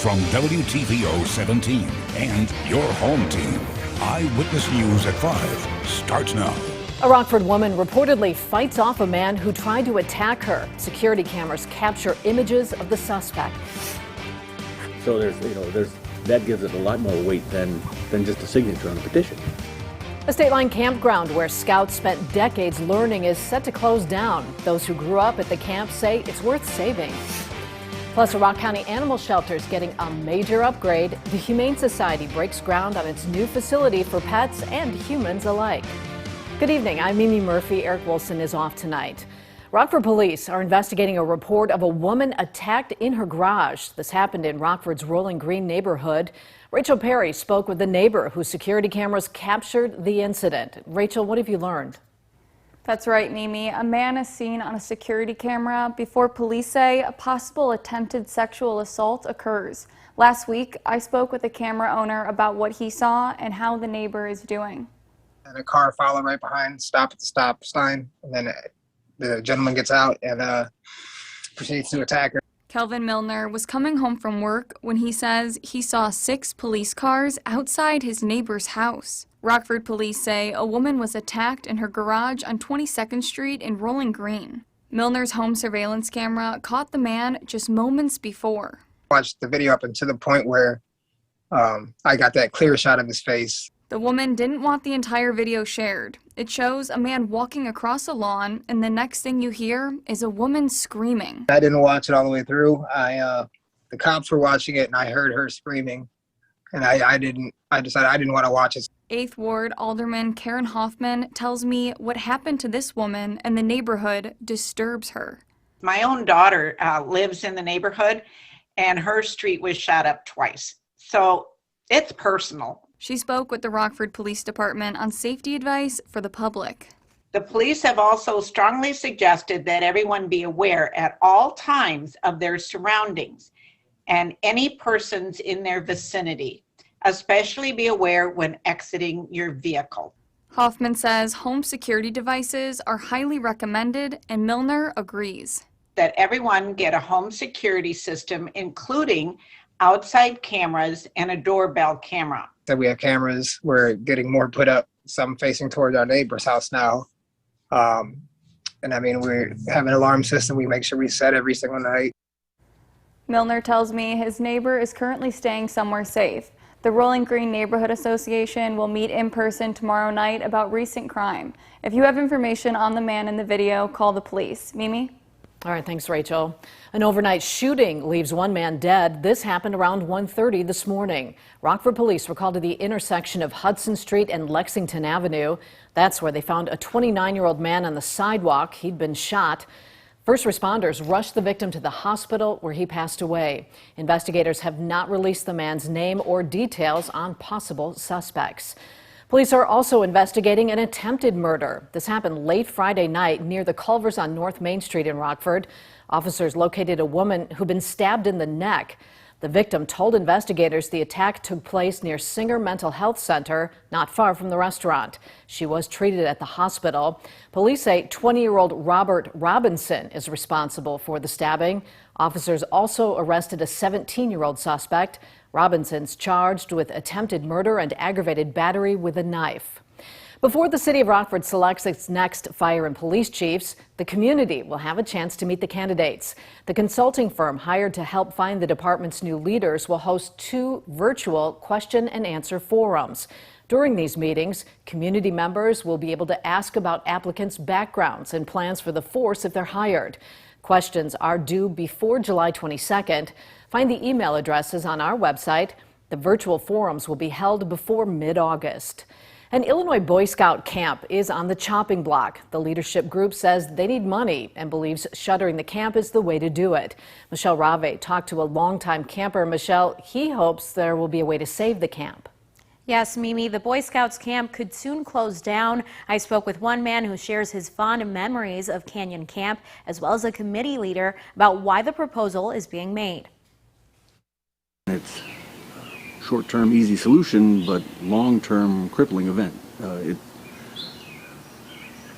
from WTVO 17 and your home team. Eyewitness News at 5 starts now. A Rockford woman reportedly fights off a man who tried to attack her. Security cameras capture images of the suspect. So that gives it a lot more weight than just a signature on a petition. A state line campground where scouts spent decades learning is set to close down. Those who grew up at the camp say it's worth saving. Plus, a Rock County animal shelter is getting a major upgrade. The Humane Society breaks ground on its new facility for pets and humans alike. Good evening, I'm Mimi Murphy. Eric Wilson is off tonight. Rockford police are investigating a report of a woman attacked in her garage. This happened in Rockford's Rolling Green neighborhood. Rachel Perry spoke with the neighbor whose security cameras captured the incident. Rachel, what have you learned? That's right, Mimi. A man is seen on a security camera before police say a possible attempted sexual assault occurs. Last week, I spoke with a camera owner about what he saw and how the neighbor is doing. And a car followed right behind, stopped at the stop sign, and then the gentleman gets out and proceeds to attack her. Kelvin Milner was coming home from work when he says he saw 6 police cars outside his neighbor's house. Rockford police say a woman was attacked in her garage on 22nd Street in Rolling Green. Milner's home surveillance camera caught the man just moments before. I watched the video up until the point where I got that clear shot of his face. The woman didn't want the entire video shared. It shows a man walking across a lawn, and the next thing you hear is a woman screaming. I didn't watch it all the way through. The cops were watching it, and I heard her screaming, and I decided I didn't want to watch it. 8th Ward Alderman Karen Hoffman tells me what happened to this woman and the neighborhood disturbs her. My own daughter lives in the neighborhood, and her street was shot up twice. So it's personal. She spoke with the Rockford Police Department on safety advice for the public. The police have also strongly suggested that everyone be aware at all times of their surroundings and any persons in their vicinity. Especially be aware when exiting your vehicle. Hoffman says home security devices are highly recommended, and Milner agrees. That everyone get a home security system, including outside cameras and a doorbell camera. So we have cameras. We're getting more put up, some facing towards our neighbor's house now. And I mean, we have an alarm system. We make sure we set every single night. Milner tells me his neighbor is currently staying somewhere safe. The Rolling Green Neighborhood Association will meet in person tomorrow night about recent crime. If you have information on the man in the video, call the police. Mimi? All right, thanks, Rachel. An overnight shooting leaves one man dead. This happened around 1:30 this morning. Rockford police were called to the intersection of Hudson Street and Lexington Avenue. That's where they found a 29-year-old man on the sidewalk. He'd been shot. First responders rushed the victim to the hospital where he passed away. Investigators have not released the man's name or details on possible suspects. Police are also investigating an attempted murder. This happened late Friday night near the Culvers on North Main Street in Rockford. Officers located a woman who'd been stabbed in the neck. The victim told investigators the attack took place near Singer Mental Health Center, not far from the restaurant. She was treated at the hospital. Police say 20-year-old Robert Robinson is responsible for the stabbing. Officers also arrested a 17-year-old suspect. Robinson's charged with attempted murder and aggravated battery with a knife. Before the city of Rockford selects its next fire and police chiefs, the community will have a chance to meet the candidates. The consulting firm hired to help find the department's new leaders will host 2 virtual question and answer forums. During these meetings, community members will be able to ask about applicants' backgrounds and plans for the force if they're hired. Questions are due before July 22nd. Find the email addresses on our website. The virtual forums will be held before mid-August. An Illinois Boy Scout camp is on the chopping block. The leadership group says they need money and believes shuttering the camp is the way to do it. Michelle Rave talked to a longtime camper. Michelle, he hopes there will be a way to save the camp. Yes, Mimi, the Boy Scouts camp could soon close down. I spoke with one man who shares his fond memories of Canyon Camp, as well as a committee leader, about why the proposal is being made. It's short-term easy solution, but long-term crippling event.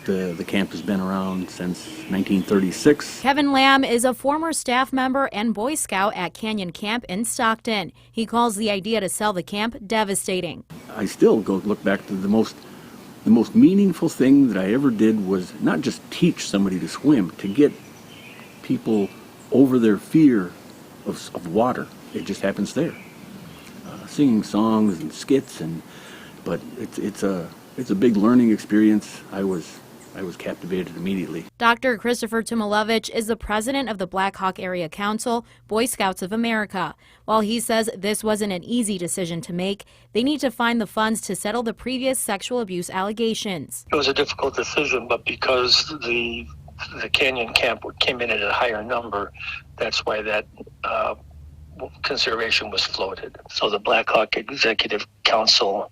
The camp has been around since 1936. Kevin Lamb is a former staff member and Boy Scout at Canyon Camp in Stockton. He calls the idea to sell the camp devastating. I still go look back to the most meaningful thing that I ever did was not just teach somebody to swim, to get people over their fear of water. It just happens there. Singing songs and skits, but it's a big learning experience. I was captivated immediately. Dr. Christopher Timolovich is the president of the Black Hawk Area Council, Boy Scouts of America. While he says this wasn't an easy decision to make, they need to find the funds to settle the previous sexual abuse allegations. It was a difficult decision, but because the Canyon camp came in at a higher number, that's why that consideration was floated. So the Black Hawk Executive Council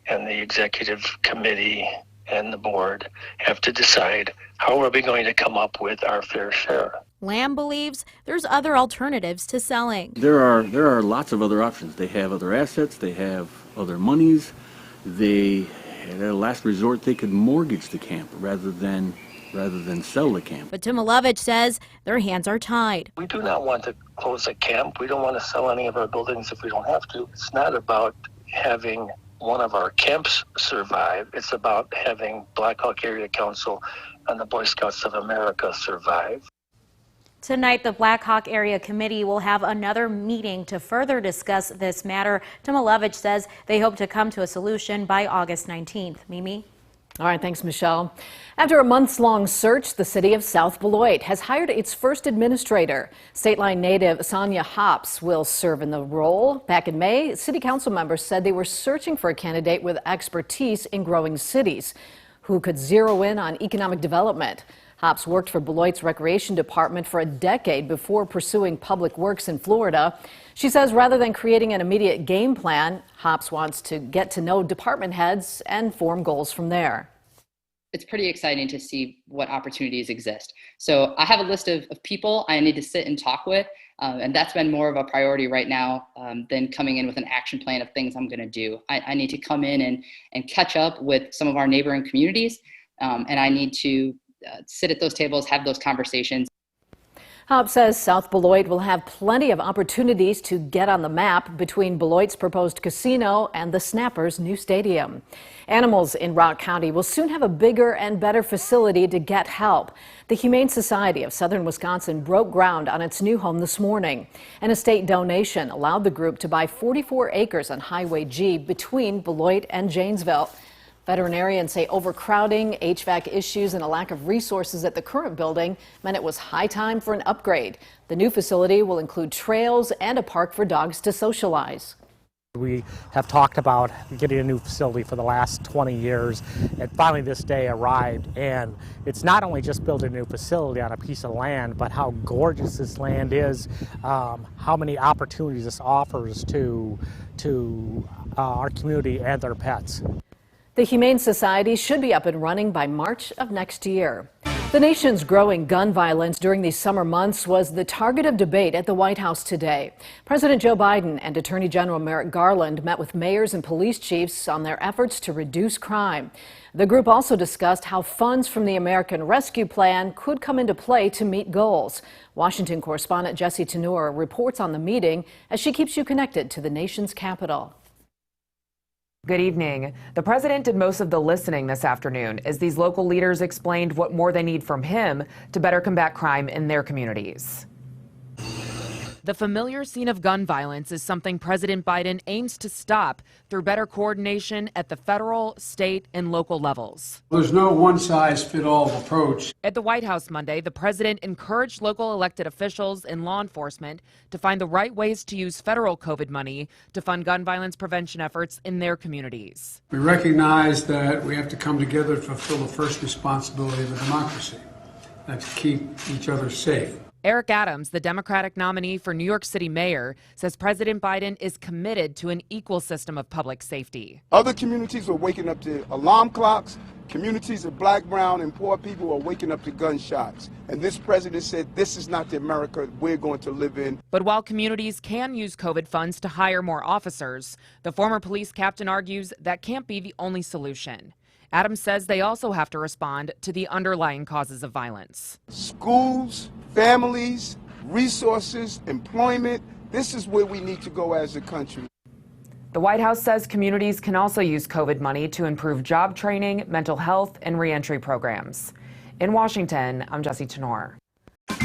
and the Executive Committee and the board have to decide how are we going to come up with our fair share. Lamb believes there's other alternatives to selling. There are lots of other options. They have other assets, they have other monies. They, at a last resort, they could mortgage the camp rather than sell the camp. But Timolovich says their hands are tied. We do not want to close a camp. We don't want to sell any of our buildings if we don't have to. It's not about having one of our camps survive. It's about having Black Hawk Area Council and the Boy Scouts of America survive. Tonight, the Black Hawk Area Committee will have another meeting to further discuss this matter. Timolovich says they hope to come to a solution by August 19th. Mimi? All right, thanks, Michelle. After a months-long search, the city of South Beloit has hired its first administrator. Stateline native Sonia Hops will serve in the role. Back in May, city council members said they were searching for a candidate with expertise in growing cities who could zero in on economic development. Hops worked for Beloit's recreation department for a decade before pursuing public works in Florida. She says rather than creating an immediate game plan, Hops wants to get to know department heads and form goals from there. It's pretty exciting to see what opportunities exist. So I have a list of people I need to sit and talk with, and that's been more of a priority right now than coming in with an action plan of things I'm going to do. I need to come in and catch up with some of our neighboring communities, and I need to sit at those tables, have those conversations. Hobbs says South Beloit will have plenty of opportunities to get on the map between Beloit's proposed casino and the Snappers' new stadium. Animals in Rock County will soon have a bigger and better facility to get help. The Humane Society of Southern Wisconsin broke ground on its new home this morning. An estate donation allowed the group to buy 44 acres on Highway G between Beloit and Janesville. Veterinarians say overcrowding, HVAC issues, and a lack of resources at the current building meant it was high time for an upgrade. The new facility will include trails and a park for dogs to socialize. We have talked about getting a new facility for the last 20 years, and finally this day arrived. And it's not only just building a new facility on a piece of land, but how gorgeous this land is, how many opportunities this offers to our community and their pets. The Humane Society should be up and running by March of next year. The nation's growing gun violence during these summer months was the target of debate at the White House today. President Joe Biden and Attorney General Merrick Garland met with mayors and police chiefs on their efforts to reduce crime. The group also discussed how funds from the American Rescue Plan could come into play to meet goals. Washington correspondent Jessie Tenor reports on the meeting as she keeps you connected to the nation's capital. Good evening. The president did most of the listening this afternoon as these local leaders explained what more they need from him to better combat crime in their communities. The familiar scene of gun violence is something President Biden aims to stop through better coordination at the federal, state, and local levels. There's no one-size-fits-all approach. At the White House Monday, the president encouraged local elected officials and law enforcement to find the right ways to use federal COVID money to fund gun violence prevention efforts in their communities. We recognize that we have to come together to fulfill the first responsibility of a democracy, that's to keep each other safe. Eric Adams, the Democratic nominee for New York City mayor, says President Biden is committed to an equal system of public safety. Other communities are waking up to alarm clocks. Communities of black, brown, and poor people are waking up to gunshots. And this president said this is not the America we're going to live in. But while communities can use COVID funds to hire more officers, the former police captain argues that can't be the only solution. Adams says they also have to respond to the underlying causes of violence. Schools, families, resources, employment. This is where we need to go as a country. The White House says communities can also use COVID money to improve job training, mental health, and reentry programs. In Washington, I'm Jessie Tenor.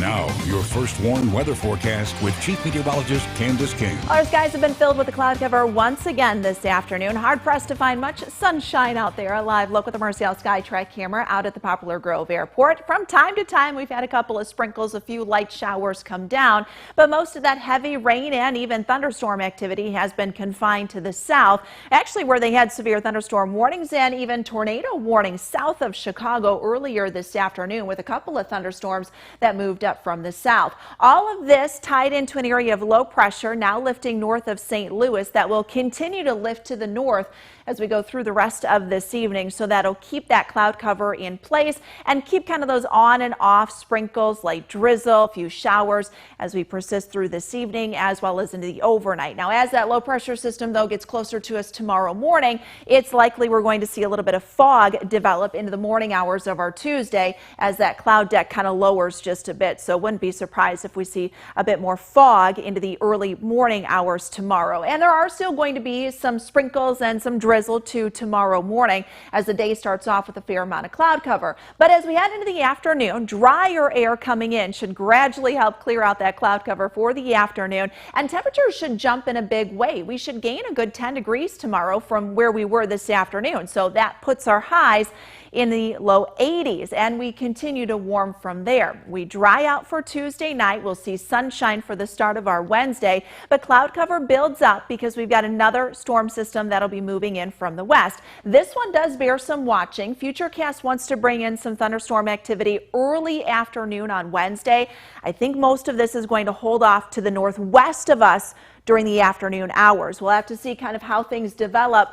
Now, your first warn weather forecast with Chief Meteorologist Candace King. Our skies have been filled with a cloud cover once again this afternoon. Hard pressed to find much sunshine out there. A live look with the Mercial SkyTrack camera out at the Poplar Grove Airport. From time to time, we've had a couple of sprinkles, a few light showers come down, but most of that heavy rain and even thunderstorm activity has been confined to the south. Actually, where they had severe thunderstorm warnings and even tornado warnings south of Chicago earlier this afternoon, with a couple of thunderstorms that moved up from the south. All of this tied into an area of low pressure now lifting north of St. Louis that will continue to lift to the north as we go through the rest of this evening. So that'll keep that cloud cover in place and keep kind of those on and off sprinkles, light drizzle, a few showers as we persist through this evening as well as into the overnight. Now, as that low pressure system though gets closer to us tomorrow morning, it's likely we're going to see a little bit of fog develop into the morning hours of our Tuesday as that cloud deck kind of lowers just a bit. So wouldn't be surprised if we see a bit more fog into the early morning hours tomorrow. And there are still going to be some sprinkles and some drizzle to tomorrow morning as the day starts off with a fair amount of cloud cover. But as we head into the afternoon, drier air coming in should gradually help clear out that cloud cover for the afternoon, and temperatures should jump in a big way. We should gain a good 10 degrees tomorrow from where we were this afternoon. So that puts our highs in the low 80s, and we continue to warm from there. We dry out for Tuesday night. We'll see sunshine for the start of our Wednesday, but cloud cover builds up because we've got another storm system that'll be moving in from the west. This one does bear some watching. Futurecast wants to bring in some thunderstorm activity early afternoon on Wednesday. I think most of this is going to hold off to the northwest of us during the afternoon hours. We'll have to see kind of how things develop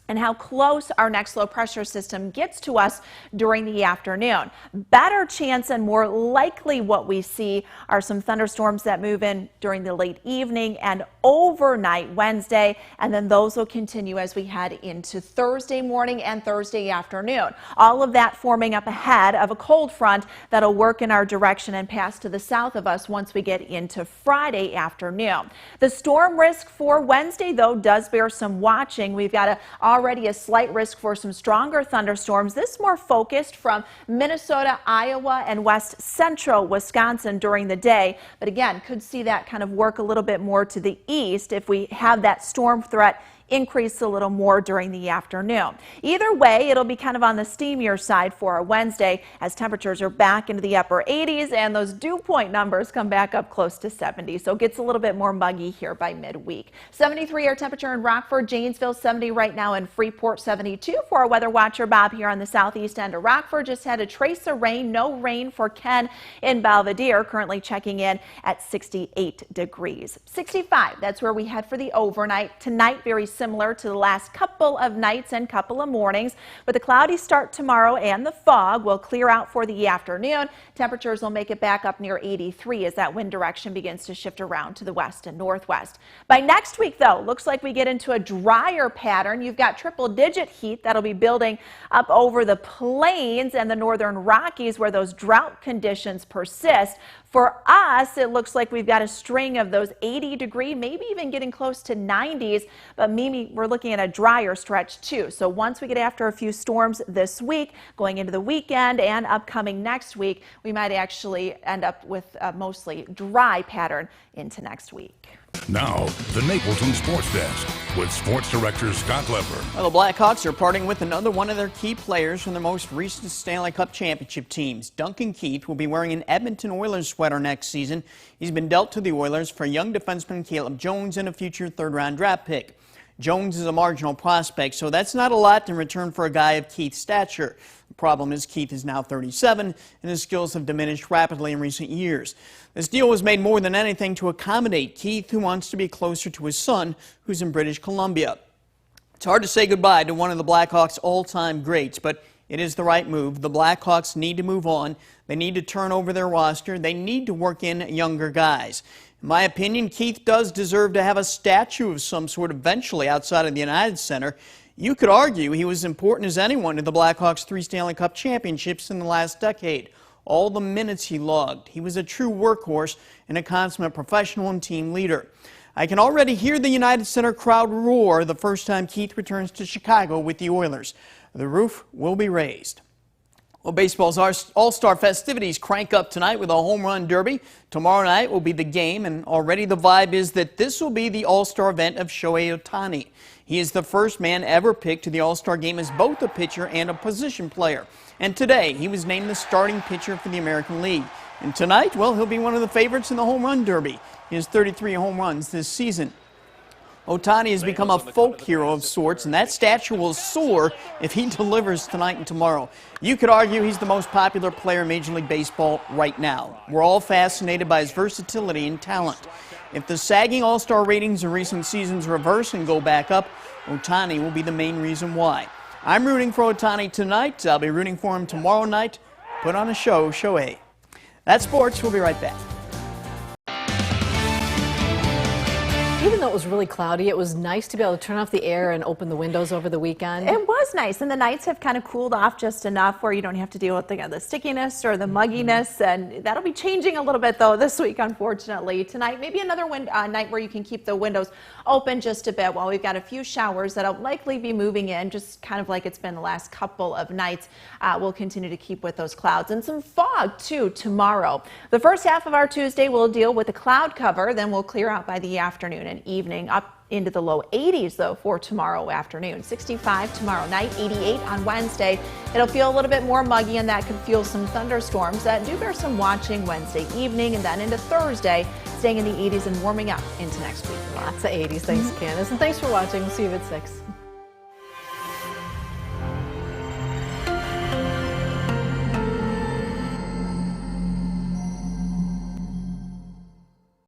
and how close our next low pressure system gets to us during the afternoon. Better chance and more likely what we see are some thunderstorms that move in during the late evening and overnight Wednesday, and then those will continue as we head into Thursday morning and Thursday afternoon. All of that forming up ahead of a cold front that'll work in our direction and pass to the south of us once we get into Friday afternoon. The storm risk for Wednesday, though, does bear some watching. We've got already a slight risk for some stronger thunderstorms. This more focused from Minnesota, Iowa, and west central Wisconsin during the day. But again, could see that kind of work a little bit more to the east if we have that storm threat increase a little more during the afternoon. Either way, it'll be kind of on the steamier side for our Wednesday as temperatures are back into the upper 80s and those dew point numbers come back up close to 70. So it gets a little bit more muggy here by midweek. 73 our temperature in Rockford, Janesville, 70 right now in Freeport, 72 for our weather watcher Bob here on the southeast end of Rockford. Just had a trace of rain, no rain for Ken in Belvedere, currently checking in at 68 degrees. 65, that's where we head for the overnight. Tonight, very similar to the last couple of nights and couple of mornings. With a cloudy start tomorrow and the fog will clear out for the afternoon. Temperatures will make it back up near 83 as that wind direction begins to shift around to the west and northwest. By next week, though, looks like we get into a drier pattern. You've got triple-digit heat that'll be building up over the plains and the northern Rockies where those drought conditions persist. For us, it looks like we've got a string of those 80-degree, maybe even getting close to 90s, but maybe we're looking at a drier stretch too. So once we get after a few storms this week, going into the weekend and upcoming next week, we might actually end up with a mostly dry pattern into next week. Now, the Napleton Sports Desk with Sports Director Scott Lepper. Well, the Blackhawks are parting with another one of their key players from their most recent Stanley Cup championship teams. Duncan Keith will be wearing an Edmonton Oilers sweater next season. He's been dealt to the Oilers for young defenseman Caleb Jones and a future third-round draft pick. Jones is a marginal prospect, so that's not a lot in return for a guy of Keith's stature. The problem is Keith is now 37, and his skills have diminished rapidly in recent years. This deal was made more than anything to accommodate Keith, who wants to be closer to his son, who's in British Columbia. It's hard to say goodbye to one of the Blackhawks' all-time greats, but it is the right move. The Blackhawks need to move on. They need to turn over their roster. They need to work in younger guys. In my opinion, Keith does deserve to have a statue of some sort eventually outside of the United Center. You could argue he was important as anyone to the Blackhawks' 3 Stanley Cup championships in the last decade. All the minutes he logged. He was a true workhorse and a consummate professional and team leader. I can already hear the United Center crowd roar the first time Keith returns to Chicago with the Oilers. The roof will be raised. Well, baseball's All-Star festivities crank up tonight with a home run derby. Tomorrow night will be the game, and already the vibe is that this will be the All-Star event of Shohei Ohtani. He is the first man ever picked to the All-Star game as both a pitcher and a position player. And today, he was named the starting pitcher for the American League. And tonight, well, he'll be one of the favorites in the home run derby. He has 33 home runs this season. Ohtani has become a folk hero of sorts, and that statue will soar if he delivers tonight and tomorrow. You could argue he's the most popular player in Major League Baseball right now. We're all fascinated by his versatility and talent. If the sagging All-Star ratings in recent seasons reverse and go back up, Ohtani will be the main reason why. I'm rooting for Ohtani tonight. I'll be rooting for him tomorrow night. Put on a show, Shohei. That's sports. We'll be right back. Even though it was really cloudy, it was nice to be able to turn off the air and open the windows over the weekend. It was nice, and the nights have kind of cooled off just enough where you don't have to deal with the stickiness or the mugginess, and that'll be changing a little bit, though, this week, unfortunately. Tonight, maybe another night where you can keep the windows open just a bit while we've got a few showers that'll likely be moving in, just kind of like it's been the last couple of nights. We'll continue to keep with those clouds, and some fog, too, tomorrow. The first half of our Tuesday will deal with the cloud cover, then we'll clear out by the afternoon and evening, up into the low 80s though for tomorrow afternoon. 65 tomorrow night, 88 on Wednesday. It'll feel a little bit more muggy, and that could fuel some thunderstorms that do bear some watching Wednesday evening, and then into Thursday, staying in the 80s and warming up into next week. Lots of 80s. Thanks, Candace, and thanks for watching. We'll see you at 6.